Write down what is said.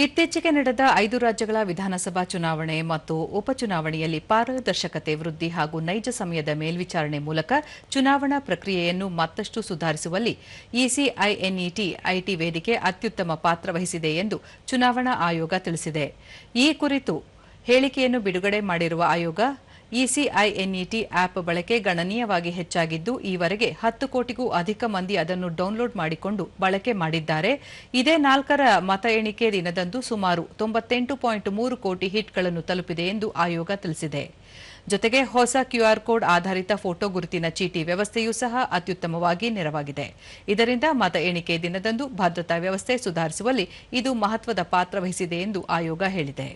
ಇತ್ತೀಚೆಗೆ ನಡೆದ 5 ರಾಜ್ಯಗಳ ವಿಧಾನಸಭಾ ಚುನಾವಣೆ ಮತ್ತು ಉಪಚುನಾವಣೆಯಲ್ಲಿ ಪಾರದರ್ಶಕತೆ ವೃದ್ಧಿ ಹಾಗೂ ನೈಜ ಸಮಯದ ಮೇಲ್ವಿಚಾರಣೆ ಮೂಲಕ ಚುನಾವಣಾ ಪ್ರಕ್ರಿಯೆಯನ್ನು ಮತ್ತಷ್ಟು ಸುಧಾರಿಸುವಲ್ಲಿ ಇಸಿಐಎನ್ಇಟಿ ಐಟಿ ವೇದಿಕೆ ಅತ್ಯುತ್ತಮ ಪಾತ್ರ ವಹಿಸಿದೆ ಎಂದು ಚುನಾವಣಾ ಆಯೋಗ ತಿಳಿಸಿದೆ. ಈ ಕುರಿತು ಹೇಳಿಕೆಯನ್ನು ಬಿಡುಗಡೆ ಮಾಡಿರುವ ಆಯೋಗ, ಇಸಿಐಎನ್ಇಟಿ ಆಪ್ ಬಳಕೆ ಗಣನೀಯವಾಗಿ ಹೆಚ್ಚಾಗಿದ್ದು, ಈವರೆಗೆ 10 ಕೋಟಿಗೂ ಅಧಿಕ ಮಂದಿ ಅದನ್ನು ಡೌನ್ಲೋಡ್ ಮಾಡಿಕೊಂಡು ಬಳಕೆ ಮಾಡಿದ್ದಾರೆ. ಇದೇ 4ರ ಮತ ಎಣಿಕೆ ದಿನದಂದು ಸುಮಾರು 98.3 ಕೋಟಿ ಹಿಟ್ಗಳನ್ನು ತಲುಪಿದೆ ಎಂದು ಆಯೋಗ ತಿಳಿಸಿದೆ. ಜೊತೆಗೆ ಹೊಸ ಕ್ಯೂಆರ್ ಕೋಡ್ ಆಧಾರಿತ ಫೋಟೋ ಗುರುತಿನ ಚೀಟಿ ವ್ಯವಸ್ಥೆಯೂ ಸಹ ಅತ್ಯುತ್ತಮವಾಗಿ ನೆರವಾಗಿದೆ. ಇದರಿಂದ ಮತ ಎಣಿಕೆ ದಿನದಂದು ಭದ್ರತಾ ವ್ಯವಸ್ಥೆ ಸುಧಾರಿಸುವಲ್ಲಿ ಇದು ಮಹತ್ವದ ಪಾತ್ರ ವಹಿಸಿದೆ ಎಂದು ಆಯೋಗ ಹೇಳಿದೆ.